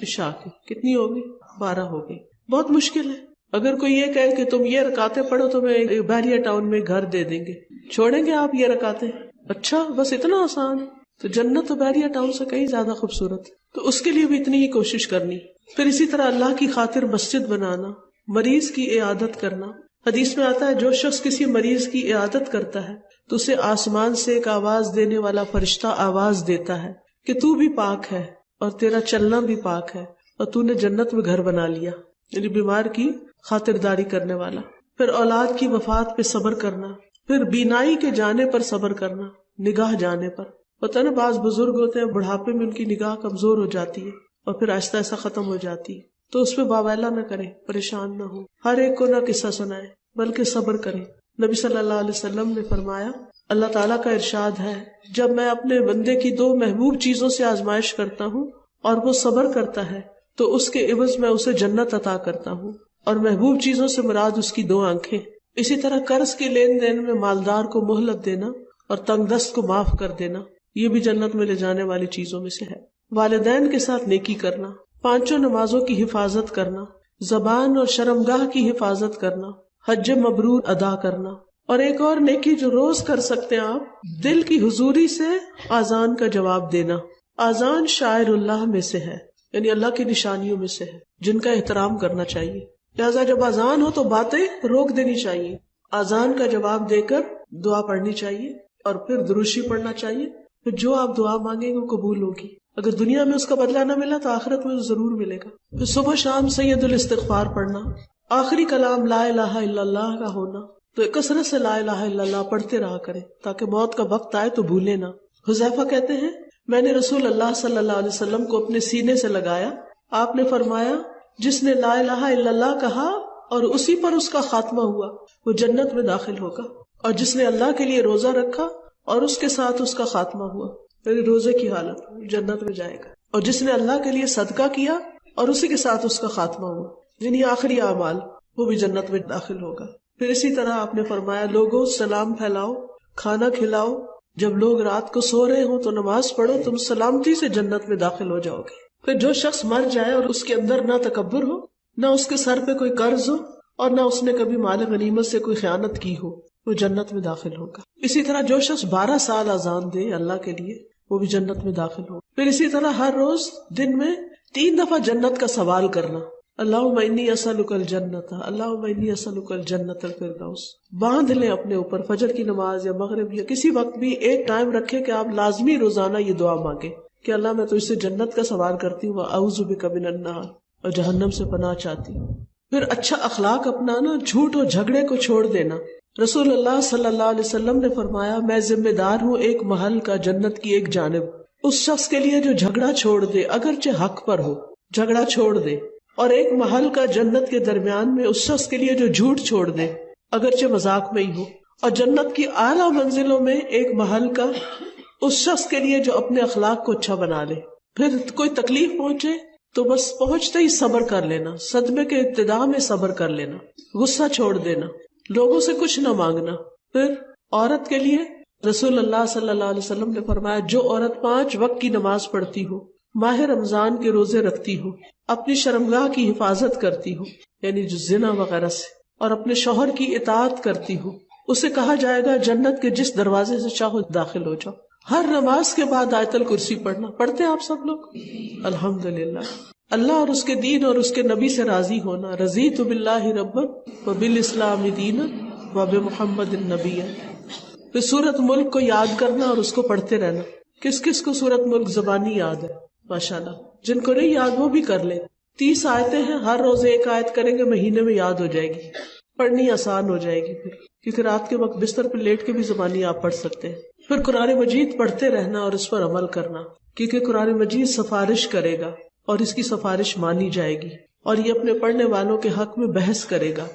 عشاء کی. کتنی ہوگی؟ 12 ہوگی. بہت مشکل ہے. اگر کوئی یہ کہے کہ تم یہ رکعتیں پڑھو تو میں بحریہ ٹاؤن میں گھر دے دیں گے، چھوڑیں گے آپ یہ رکعتیں؟ اچھا بس اتنا آسان؟ تو جنت تو بحریہ ٹاؤن سے کہیں زیادہ خوبصورت، تو اس کے لیے بھی اتنی ہی کوشش کرنی. پھر اسی طرح اللہ کی خاطر مسجد بنانا، مریض کی عیادت کرنا. حدیث میں آتا ہے جو شخص کسی مریض کی عیادت کرتا ہے تو اسے آسمان سے ایک آواز دینے والا فرشتہ آواز دیتا ہے کہ تو بھی پاک ہے اور تیرا چلنا بھی پاک ہے اور تو نے جنت میں گھر بنا لیا. یعنی بیمار کی خاطرداری کرنے والا. پھر اولاد کی وفات پہ صبر کرنا. پھر بینائی کے جانے پر صبر کرنا، نگاہ جانے پر. پتہ نا بعض بزرگ ہوتے ہیں بڑھاپے میں ان کی نگاہ کمزور ہو جاتی ہے اور پھر آہستہ آہستہ ختم ہو جاتی ہے، تو اس پہ واویلا نہ کرے، پریشان نہ ہو، ہر ایک کو نہ قصہ سنائے بلکہ صبر کرے. نبی صلی اللہ علیہ وسلم نے فرمایا، اللہ تعالیٰ کا ارشاد ہے، جب میں اپنے بندے کی 2 محبوب چیزوں سے آزمائش کرتا ہوں اور وہ صبر کرتا ہے تو اس کے عوض میں اسے جنت عطا کرتا ہوں. اور محبوب چیزوں سے مراد اس کی 2 آنکھیں. اسی طرح قرض کے لین دین میں مالدار کو مہلت دینا اور تنگ دست کو معاف کر دینا، یہ بھی جنت میں لے جانے والی چیزوں میں سے ہے. والدین کے ساتھ نیکی کرنا، 5 نمازوں کی حفاظت کرنا، زبان اور شرمگاہ کی حفاظت کرنا، حج مبرور ادا کرنا. اور ایک اور نیکی جو روز کر سکتے ہیں آپ، دل کی حضوری سے آذان کا جواب دینا. آذان شاعر اللہ میں سے ہے، یعنی اللہ کی نشانیوں میں سے ہے جن کا احترام کرنا چاہیے. لہٰذا جب آذان ہو تو باتیں روک دینی چاہیے، آذان کا جواب دے کر دعا پڑھنی چاہیے اور پھر درود پڑھنا چاہیے. پھر جو آپ دعا مانگیں گے وہ قبول ہوگی. اگر دنیا میں اس کا بدلہ نہ ملا تو آخرت میں ضرور ملے گا. پھر صبح شام سید الاستغفار پڑھنا، آخری کلام لا الہ الا اللہ کا ہونا. تو کثرت سے لا الہ الا اللہ پڑھتے رہا کریں تاکہ موت کا وقت آئے تو بھولے نہ. حذیفہ کہتے ہیں، میں نے رسول اللہ صلی اللہ علیہ وسلم کو اپنے سینے سے لگایا، آپ نے فرمایا، جس نے لا الہ الا اللہ کہا اور اسی پر اس کا خاتمہ ہوا وہ جنت میں داخل ہوگا. اور جس نے اللہ کے لیے روزہ رکھا اور اس کے ساتھ اس کا خاتمہ ہوا یعنی روزے کی حالت جنت میں جائے گا. اور جس نے اللہ کے لیے صدقہ کیا اور اسی کے ساتھ اس کا خاتمہ ہوا یعنی آخری اعمال وہ بھی جنت میں داخل ہوگا. پھر اسی طرح آپ نے فرمایا لوگوں سلام پھیلاؤ، کھانا کھلاؤ، جب لوگ رات کو سو رہے ہوں تو نماز پڑھو، تم سلامتی سے جنت میں داخل ہو جاؤ گے. پھر جو شخص مر جائے اور اس کے اندر نہ تکبر ہو، نہ اس کے سر پہ کوئی قرض ہو اور نہ اس نے کبھی مال غنیمت سے کوئی خیانت کی ہو، وہ جنت میں داخل ہوگا. اسی طرح جو شخص 12 سال اذان دے اللہ کے لیے وہ بھی جنت میں داخل ہوگا. پھر اسی طرح ہر روز دن میں 3 دفعہ جنت کا سوال کرنا، اللہم انی اسألک الجنت، اللہم انی اسألک الجنت الفردوس. باندھ لیں اپنے اوپر فجر کی نماز یا مغرب یا کسی وقت بھی ایک ٹائم رکھے کہ آپ لازمی روزانہ یہ دعا مانگے کہ اللہ میں تو اس سے جنت کا سوال کرتی ہوں، اعوذ بک من النار، اور جہنم سے پناہ چاہتی ہوں. پھر اچھا اخلاق اپنانا، جھوٹ اور جھگڑے کو چھوڑ دینا. رسول اللہ صلی اللہ علیہ وسلم نے فرمایا میں ذمہ دار ہوں ایک محل کا جنت کی ایک جانب. اس شخص کے لیے جو جھگڑا چھوڑ دے اگرچہ حق پر ہو، جھگڑا چھوڑ دے. اور ایک محل کا جنت کے درمیان میں اس شخص کے لیے جو جھوٹ چھوڑ دے اگرچہ مذاق میں ہی ہو. اور جنت کی اعلیٰ منزلوں میں ایک محل کا اس شخص کے لیے جو اپنے اخلاق کو اچھا بنا لے. پھر کوئی تکلیف پہنچے تو بس پہنچتے ہی صبر کر لینا، صدمے کے ابتدا میں صبر کر لینا، غصہ چھوڑ دینا، لوگوں سے کچھ نہ مانگنا. پھر عورت کے لیے رسول اللہ صلی اللہ علیہ وسلم نے فرمایا جو عورت 5 وقت کی نماز پڑھتی ہو، ماہ رمضان کے روزے رکھتی ہو، اپنی شرمگاہ کی حفاظت کرتی ہو یعنی جو زنا وغیرہ سے، اور اپنے شوہر کی اطاعت کرتی ہو، اسے کہا جائے گا جنت کے جس دروازے سے چاہو داخل ہو جاؤ. ہر نماز کے بعد آیت الکرسی پڑھنا. پڑھتے ہیں آپ سب لوگ؟ الحمدللہ. اللہ اور اس کے دین اور اس کے نبی سے راضی ہونا، رضیت باللہ ربا وبالاسلام دینا وبمحمد النبی. پھر سورۃ ملک کو یاد کرنا اور اس کو پڑھتے رہنا. کس کس کو سورۃ ملک زبانی یاد ہے؟ ماشاءاللہ. جن کو نہیں یاد وہ بھی کر لیں. 30 آیتیں ہیں، ہر روز ایک آیت کریں گے، مہینے میں یاد ہو جائے گی، پڑھنی آسان ہو جائے گی. پھر کیونکہ رات کے وقت بستر پہ لیٹ کے بھی زبانی آپ پڑھ سکتے ہیں. پھر قرآن مجید پڑھتے رہنا اور اس پر عمل کرنا، کیونکہ قرآن مجید سفارش کرے گا اور اس کی سفارش مانی جائے گی، اور یہ اپنے پڑھنے والوں کے حق میں بحث کرے گا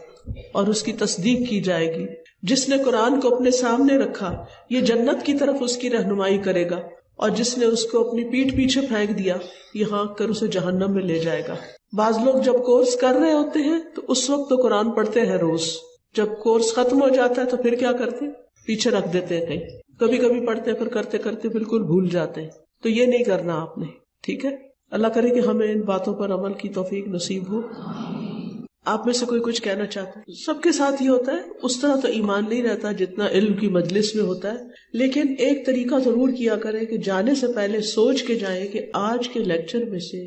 اور اس کی تصدیق کی جائے گی. جس نے قرآن کو اپنے سامنے رکھا یہ جنت کی طرف اس کی رہنمائی کرے گا، اور جس نے اس کو اپنی پیٹھ پیچھے پھینک دیا یہ ہانک کر اسے جہنم میں لے جائے گا. بعض لوگ جب کورس کر رہے ہوتے ہیں تو اس وقت تو قرآن پڑھتے ہیں روز، جب کورس ختم ہو جاتا ہے تو پھر کیا کرتے ہیں؟ پیچھے رکھ دیتے ہیں کہیں، کبھی کبھی پڑھتے ہیں پھر کرتے کرتے بالکل بھول جاتے ہیں. تو یہ نہیں کرنا آپ نے، ٹھیک ہے؟ اللہ کرے کہ ہمیں ان باتوں پر عمل کی توفیق نصیب ہو. آپ میں سے کوئی کچھ کہنا چاہتا ہے؟ سب کے ساتھ یہ ہوتا ہے، اس طرح تو ایمان نہیں رہتا جتنا علم کی مجلس میں ہوتا ہے، لیکن ایک طریقہ ضرور کیا کریں کہ جانے سے پہلے سوچ کے جائیں کہ آج کے لیکچر میں سے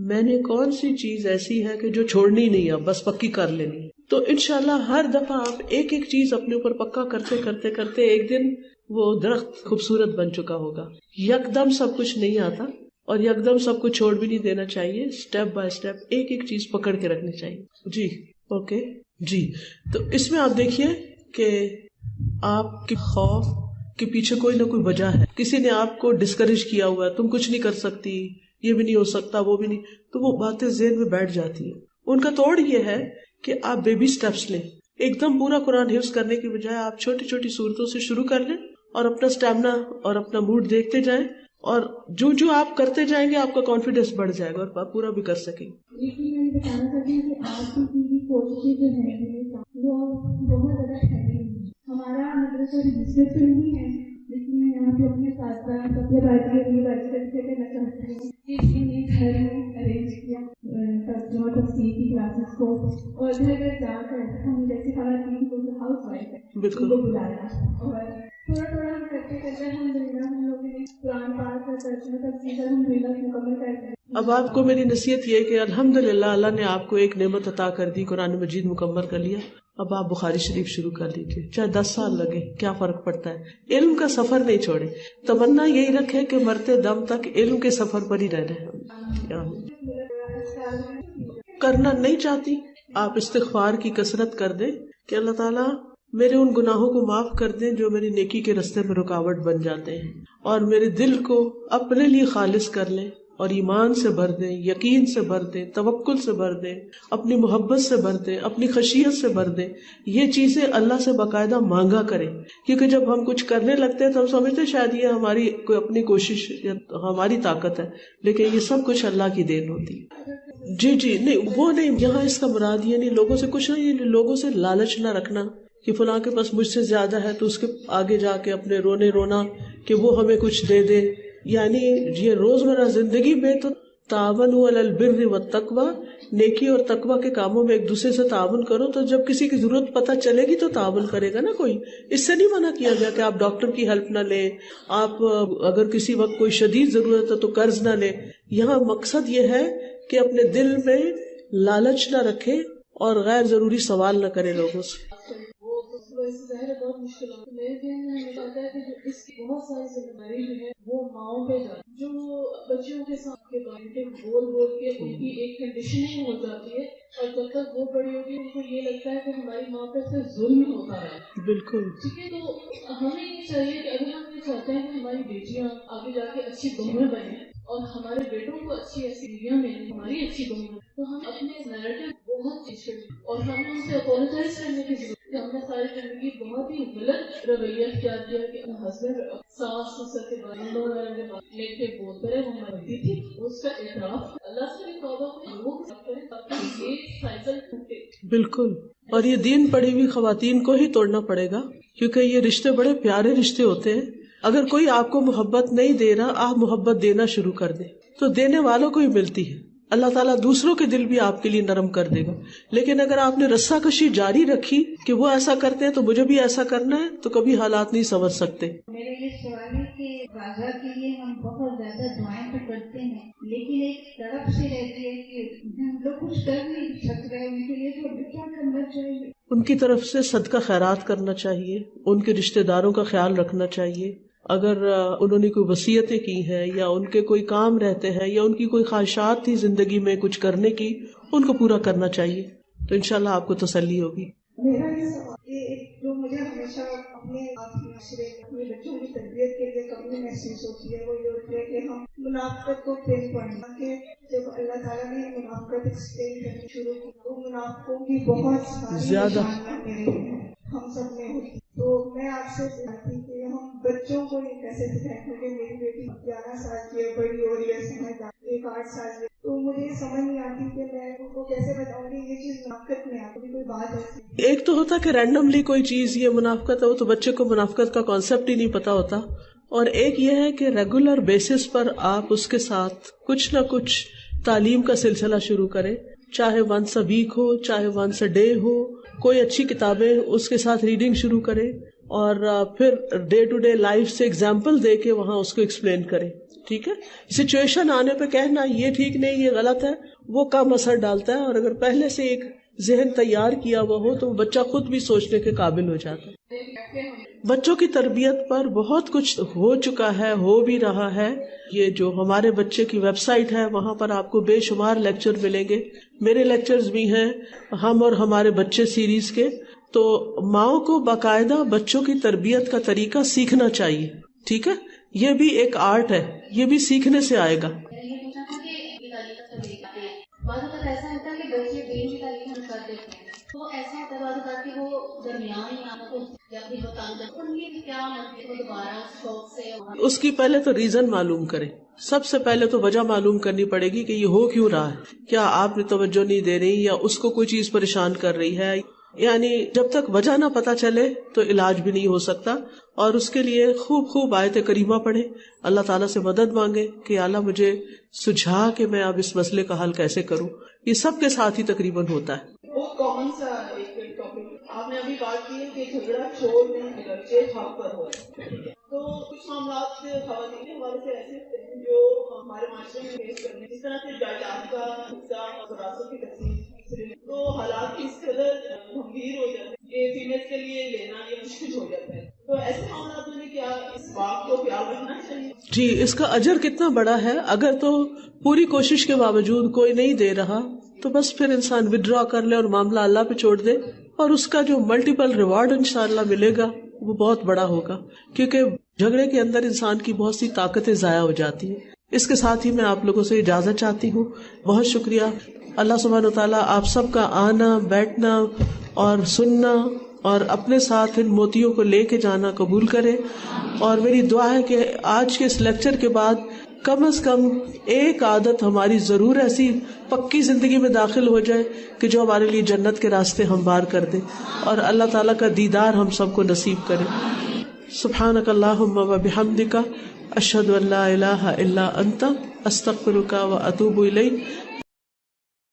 میں نے کون سی چیز ایسی ہے کہ جو چھوڑنی نہیں ہے، بس پکی کر لینی ہے. تو انشاءاللہ ہر دفعہ آپ ایک ایک چیز اپنے اوپر پکا کرتے کرتے کرتے ایک دن وہ درخت خوبصورت بن چکا ہوگا. یکدم سب کچھ نہیں آتا اور یکدم سب کو چھوڑ بھی نہیں دینا چاہیے، سٹیپ بائی سٹیپ ایک ایک چیز پکڑ کے رکھنی چاہیے. جی اوکے جی. تو اس میں آپ دیکھیے کہ آپ کے خوف کے پیچھے کوئی نہ کوئی وجہ ہے. کسی نے آپ کو ڈسکریج کیا ہوا ہے، تم کچھ نہیں کر سکتی، یہ بھی نہیں ہو سکتا، وہ بھی نہیں، تو وہ باتیں ذہن میں بیٹھ جاتی ہیں. ان کا توڑ یہ ہے کہ آپ بیبی سٹیپس لیں. ایک دم پورا قرآن حفظ کرنے کی بجائے آپ چھوٹی چھوٹی صورتوں سے شروع کر لیں اور اپنا اسٹیمنا اور اپنا موڈ دیکھتے جائیں، اور جو جو آپ کرتے جائیں گے آپ کا کانفیڈینس بڑھ جائے گا اور آپ پورا بھی کر سکیں. میں بتانا چاہتی ہوں کہ آج کی کوششیں جو ہیں وہ بہت زیادہ ٹھہری ہیں. ہمارا مدرسہ رجسٹر تو نہیں ہے، لیکن میں یہاں پہ اپنے ساتھ اپنے بھائی سے کہنا چاہتی ہوں کہ ان نے گھر میں ارینج کیا ترجمہ تفسیر کی کلاسز کو، اور گھر گھر جا کر ہم جیسے خواتین کو جو ہاؤس وائف ہے ان کو بلایا، اور تھوڑا تھوڑا کرتے کرتے الحمدللہ ہم لوگوں نے قرآن پاک کا ترجمہ تفسیر الحمدللہ مکمل کر دیا. اب آپ کو میری نصیحت یہ کہ الحمدللہ اللہ نے آپ کو ایک نعمت عطا کر دی، قرآن مجید مکمل کر لیا. اب آپ بخاری شریف شروع کر لیجیے، چاہے 10 سال لگے، کیا فرق پڑتا ہے. علم کا سفر نہیں چھوڑے، تمنا یہی رکھے کہ مرتے دم تک علم کے سفر پر ہی رہنا. کرنا نہیں چاہتی آپ استغفار کی کثرت کر دیں کہ اللہ تعالیٰ میرے ان گناہوں کو معاف کر دیں جو میری نیکی کے رستے میں رکاوٹ بن جاتے ہیں، اور میرے دل کو اپنے لیے خالص کر لیں اور ایمان سے بھر دیں، یقین سے بھر دیں، توکل سے بھر دیں، اپنی محبت سے بھر دیں، اپنی خشیت سے بھر دیں. یہ چیزیں اللہ سے باقاعدہ مانگا کریں، کیونکہ جب ہم کچھ کرنے لگتے ہیں تو ہم سمجھتے ہیں شاید یہ ہماری کوئی اپنی کوشش یا ہماری طاقت ہے، لیکن یہ سب کچھ اللہ کی دین ہوتی ہے. جی نہیں وہ نہیں، یہاں اس کا مراد یہ نہیں لوگوں سے کچھ نہیں، لوگوں سے لالچ نہ رکھنا کہ فلاں کے پاس مجھ سے زیادہ ہے تو اس کے آگے جا کے اپنے رونا کہ وہ ہمیں کچھ دے دے. یعنی یہ روزمرہ زندگی میں تو تعاونوا علی البر والتقوی، نیکی اور تقوی کے کاموں میں ایک دوسرے سے تعاون کرو. تو جب کسی کی ضرورت پتہ چلے گی تو تعاون کرے گا نا کوئی. اس سے نہیں منع کیا گیا کہ آپ ڈاکٹر کی ہیلپ نہ لیں، آپ اگر کسی وقت کوئی شدید ضرورت ہے تو قرض نہ لیں. یہاں مقصد یہ ہے کہ اپنے دل میں لالچ نہ رکھے اور غیر ضروری سوال نہ کرے لوگوں سے. بہت مشکل ہے. میرے ذہن میں ہمیں پتا ہے کہ جو اس کی بہت ساری ذمہ داری جو ہے وہ ماؤں پہ جاتی ہے، جو بچوں کے ساتھ کے بارے بول کے ان کی ایک کنڈیشننگ ہو جاتی ہے، اور جب تک وہ بڑی ہوگی ان کو یہ لگتا ہے کہ ہماری ماں پہ سے ظلم ہوتا ہے. بالکل ٹھیک ہے. تو ہمیں یہ چاہیے کہ اگر ہم یہ چاہتے ہیں کہ ہماری بیٹیاں آگے جا کے اچھی بہویں بنیں اور ہمارے بیٹوں کو اچھی ایسی بیویاں ملیں، ہماری اچھی بہویں، تو ہم اپنے نیریٹو بہت چیز کریں اور ہمیں ان سے اپولوجائز کرنے کی ضرورت ہے. ہم نے ساری زندگی بہت ہی غلط رویہ اختیار کیا کہ اپنا ہسبینڈ ساس سسر کے بارے لے کے بولتے رہے، وہ مرتی تھی، اس کا اعتراف اللہ سے بھی توبہ کریں تاکہ یہ سائیکل ٹوٹے. بالکل. اور یہ دین پڑھی ہوئی خواتین کو ہی توڑنا پڑے گا، کیونکہ یہ رشتے بڑے پیارے رشتے ہوتے ہیں. اگر کوئی آپ کو محبت نہیں دے رہا، آپ محبت دینا شروع کر دیں تو دینے والوں کو ہی ملتی ہے. اللہ تعالیٰ دوسروں کے دل بھی آپ کے لیے نرم کر دے گا. لیکن اگر آپ نے رسا کشی جاری رکھی کہ وہ ایسا کرتے ہیں تو مجھے بھی ایسا کرنا ہے، تو کبھی حالات نہیں سمجھ سکتے. میرا یہ سوال ہے کہ بازار کے لیے ہم بہت زیادہ دعائیں تو کرتے ہیں، لیکن ایک طرف سے رہتی ہے کہ ہم لوگ کچھ کر نہیں سک رہے، ان کے لیے تو کیا کرنا چاہیے؟ ان کی طرف سے صدقہ خیرات کرنا چاہیے، ان کے رشتہ داروں کا خیال رکھنا چاہیے. اگر انہوں نے کوئی وصیتیں کی ہیں یا ان کے کوئی کام رہتے ہیں یا ان کی کوئی خواہشات تھی زندگی میں کچھ کرنے کی، ان کو پورا کرنا چاہیے، تو انشاءاللہ آپ کو تسلی ہوگی. میرا یہ سوال جو مجھے ہمیشہ اپنے معاشرے اپنے بچوں کی تربیت کے لیے کمی محسوس ہوتی ہے، وہ یہ ہوتی ہے کہ ہم منافقت کو پھینک پڑنا. کہ جب اللہ تعالیٰ نے منافقت ایکسپلین کرنی شروع کی تو منافقوں کی بہت ساری نشانیاں میرے ہم سب میں ہوتی. تو میں آپ سے چاہتی کہ ہم بچوں کو یہ کیسے سکھائیں، کیونکہ میری بیٹی 11 سال کی ہے، بڑی ہو رہی ہے، سمجھدار، ایک 8 سال کی، تو مجھے سمجھ نہیں آتی کہ میں ان کو کیسے بتاؤں کہ یہ چیز منافقت میں آتی کوئی بات ایسی. ایک تو ہوتا کہ رینڈملی کوئی چیز یہ منافقت ہے، وہ تو بچے کو منافقت کا کانسیپٹ ہی نہیں پتا ہوتا. اور ایک یہ ہے کہ ریگولر بیسس پر آپ اس کے ساتھ کچھ نہ کچھ تعلیم کا سلسلہ شروع کریں، چاہے ونس اے ویک ہو، چاہے ونس اے ڈے ہو. کوئی اچھی کتابیں اس کے ساتھ ریڈنگ شروع کریں اور پھر ڈے ٹو ڈے لائف سے ایگزامپل دے کے وہاں اس کو ایکسپلین کریں. ٹھیک ہے. سچویشن آنے پہ کہنا یہ ٹھیک نہیں، یہ غلط ہے، وہ کم اثر ڈالتا ہے. اور اگر پہلے سے ایک ذہن تیار کیا ہوا ہو تو بچہ خود بھی سوچنے کے قابل ہو جاتا ہے. بچوں کی تربیت پر بہت کچھ ہو چکا ہے، ہو بھی رہا ہے. یہ جو ہمارے بچے کی ویب سائٹ ہے وہاں پر آپ کو بے شمار لیکچر ملیں گے. میرے لیکچرز بھی ہیں ہم اور ہمارے بچے سیریز کے. تو ماؤں کو باقاعدہ بچوں کی تربیت کا طریقہ سیکھنا چاہیے. ٹھیک ہے. یہ بھی ایک آرٹ ہے، یہ بھی سیکھنے سے آئے گا. بعض اوقات ایسا ہوتا ہے کہ بچے دین کی تعلیم ہم کر دیتے ہیں تو ایسا ہوتا ہے بعض اوقات کہ وہ درمیان میں آنا کو جب بھی بتانا ان کی کیا مطلب وہ دوبارہ شوق سے اس کی پہلے تو ریزن معلوم کریں. سب سے پہلے تو وجہ معلوم کرنی پڑے گی کہ یہ ہو کیوں رہا ہے. کیا آپ نے توجہ نہیں دے رہی یا اس کو کوئی چیز پریشان کر رہی ہے. یعنی جب تک وجہ نہ پتا چلے تو علاج بھی نہیں ہو سکتا. اور اس کے لیے خوب آیت کریمہ پڑھے، اللہ تعالیٰ سے مدد مانگے کہ اللہ مجھے سجھا کہ میں اب اس مسئلے کا حل کیسے کروں. یہ سب کے ساتھ ہی تقریباً ہوتا ہے. وہ کامن سا ایک ٹاپک آپ نے ابھی بات کی ہے کہ جھگڑا چور میں اگرچہ حق پر ہو. تو کچھ معاملات خواتین ہمارے سے ایسے ہوتے ہیں جو ہمارے معاشرے میں فیس کرنے، جس طرح سے جائیداد کا حصہ اور وراثت کی تقسیم، تو حالات اس قدر گمبھیر ہو جاتے ہیں کہ فیمیل کے لیے لینا یہ مشکل ہو جاتا ہے. تو ایسے معاملات میں کیا اس بات کو خیال رکھنا چاہیے؟ جی، اس کا اجر کتنا بڑا ہے. اگر تو پوری کوشش کے باوجود کوئی نہیں دے رہا تو بس پھر انسان ودرا کر لے اور معاملہ اللہ پہ چھوڑ دے، اور اس کا جو ملٹیپل ریوارڈ انشاءاللہ ملے گا وہ بہت بڑا ہوگا. کیونکہ جھگڑے کے اندر انسان کی بہت سی طاقتیں ضائع ہو جاتی ہیں. اس کے ساتھ ہی میں آپ لوگوں سے اجازت چاہتی ہوں. بہت شکریہ. اللہ سبحانہ وتعالیٰ آپ سب کا آنا، بیٹھنا اور سننا اور اپنے ساتھ ان موتیوں کو لے کے جانا قبول کرے. اور میری دعا ہے کہ آج کے اس لیکچر کے بعد کم از کم ایک عادت ہماری ضرور ایسی پکی زندگی میں داخل ہو جائے کہ جو ہمارے لیے جنت کے راستے ہموار کر دے اور اللہ تعالیٰ کا دیدار ہم سب کو نصیب کرے. سبحانک اللہم و بحمدک، اشہد ان لا الہ الا انت، استغفرک و اتوب الیک.